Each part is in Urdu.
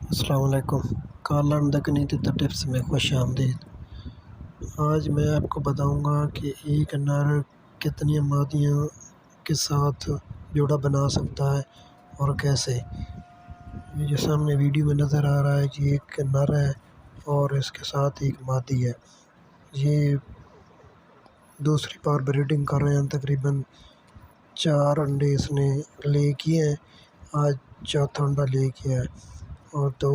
السلام علیکم۔ کالر دکنی تیتر ٹپس میں خوش آمدید۔ آج میں آپ کو بتاؤں گا کہ ایک نر کتنی مادیوں کے ساتھ جوڑا بنا سکتا ہے اور کیسے۔ یہ جو سامنے ویڈیو میں نظر آ رہا ہے کہ ایک نر ہے اور اس کے ساتھ ایک مادی ہے۔ یہ دوسری بار بریڈنگ کر رہے ہیں، تقریباً 4 انڈے اس نے لے کیے ہیں، آج چوتھا انڈا لے کیا ہے۔ اور تو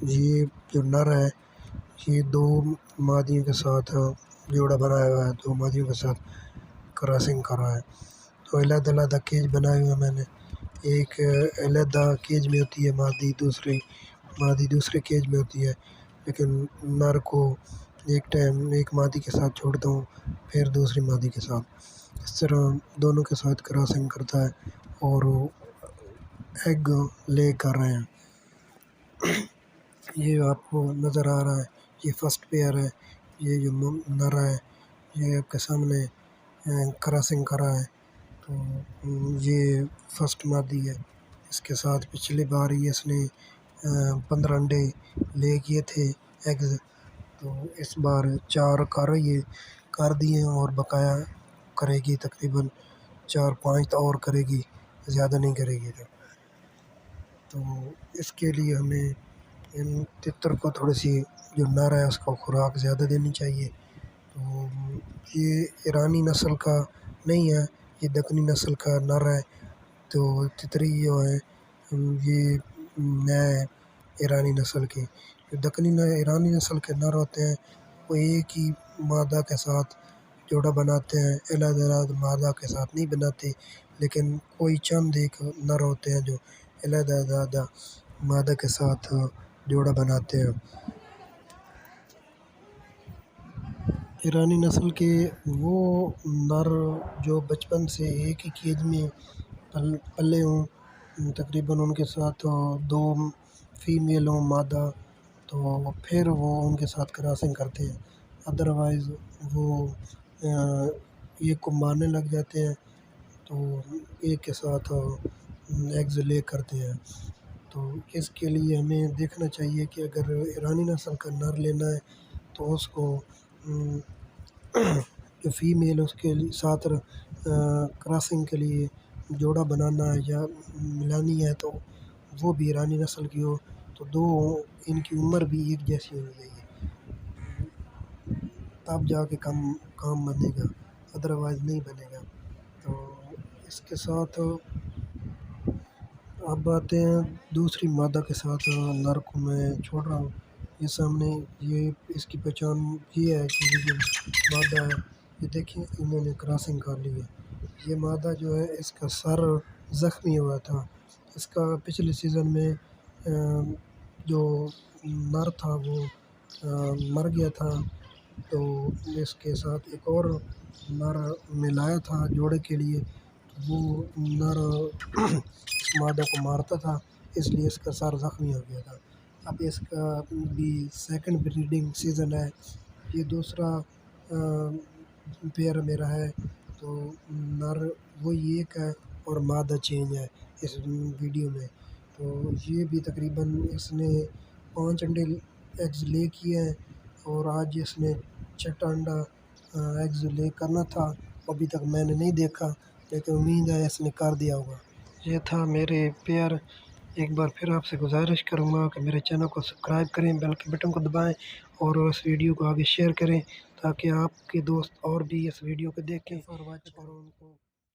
یہ جو نر ہے یہ 2 مادیوں کے ساتھ جوڑا بنایا ہوا ہے، 2 مادیوں کے ساتھ کراسنگ کر رہا ہے۔ تو علیحدہ علیحدہ کیج بنائے ہوئے ہیں میں نے، ایک علیحدہ کیج میں ہوتی ہے مادی دوسرے کیج میں ہوتی ہے، لیکن نر کو ایک ٹائم ایک مادی کے ساتھ چھوڑتا ہوں پھر دوسری مادی کے ساتھ، اس طرح دونوں کے ساتھ کراسنگ کرتا ہے اور ایگ لے کر رہے ہیں۔ یہ آپ کو نظر آ رہا ہے، یہ فرسٹ پیئر ہے، یہ جو نر ہے یہ آپ کے سامنے کراسنگ کر رہا ہے۔ تو یہ فرسٹ مادی ہے، اس کے ساتھ پچھلی بار ہی اس نے 15 انڈے لے کیے تھے ایگز، تو اس بار 4 کر دیے اور بقایا کرے گی، تقریباً 4-5 اور کرے گی، زیادہ نہیں کرے گی۔ تو اس کے لیے ہمیں ان تتر کو تھوڑی سی جو نر ہے اس کو خوراک زیادہ دینی چاہیے۔ تو یہ ایرانی نسل کا نہیں ہے، یہ دکنی نسل کا نر ہے۔ تو تتری جو ہے یہ نئے ایرانی نسل کے، جو ایرانی نسل کے نر ہوتے ہیں وہ ایک ہی مادہ کے ساتھ جوڑا بناتے ہیں، علیحدہ مادہ کے ساتھ نہیں بناتے، لیکن کوئی چند ایک نر ہوتے ہیں جو علیحدہ مادہ کے ساتھ جوڑا بناتے ہیں۔ ایرانی نسل کے وہ نر جو بچپن سے ایک ہی کیج میں پلے ہوں، تقریباً ان کے ساتھ 2 فیمیل ہوں مادہ، تو پھر وہ ان کے ساتھ کراسنگ کرتے ہیں، ادروائز وہ ایک کو مارنے لگ جاتے ہیں، تو ایک کے ساتھ ایگز لے کرتے ہیں۔ تو اس کے لیے ہمیں دیکھنا چاہیے کہ اگر ایرانی نسل کا نر لینا ہے تو اس کو جو فیمیل اس کے ساتھ کراسنگ کے لیے جوڑا بنانا ہے یا ملانی ہے تو وہ بھی ایرانی نسل کی ہو، تو 2 ان کی عمر بھی ایک جیسی ہونی چاہیے، تب جا کے کام بنے گا، ادروائز نہیں بنے گا۔ تو اس کے ساتھ اب آتے ہیں دوسری مادہ کے ساتھ نر کو میں چھوڑ رہا ہوں۔ یہ سامنے یہ اس کی پہچان یہ ہے کہ یہ جو مادہ ہے یہ دیکھیں انہوں نے کراسنگ کر لی ہے۔ یہ مادہ جو ہے اس کا سر زخمی ہوا تھا، اس کا پچھلے سیزن میں جو نر تھا وہ مر گیا تھا، تو اس کے ساتھ ایک اور نر ملایا تھا جوڑے کے لیے، وہ نر اس مادہ کو مارتا تھا، اس لیے اس کا سر زخمی ہو گیا تھا۔ اب اس کا بھی سیکنڈ بریڈنگ سیزن ہے، یہ دوسرا پیئر میرا ہے، تو نر وہی ایک ہے اور مادہ چینج ہے اس ویڈیو میں۔ تو یہ بھی تقریباً اس نے 5 انڈے ایگز لے کیے ہیں اور آج اس نے 6واں انڈا ایگز لے کرنا تھا، ابھی تک میں نے نہیں دیکھا، لیکن امید ہے اس نے کر دیا ہوگا۔ یہ تھا میرے پیئر، ایک بار پھر آپ سے گزارش کروں گا کہ میرے چینل کو سبسکرائب کریں، بیل کے بٹن کو دبائیں اور اس ویڈیو کو آگے شیئر کریں تاکہ آپ کے دوست اور بھی اس ویڈیو کو دیکھیں اور ان کو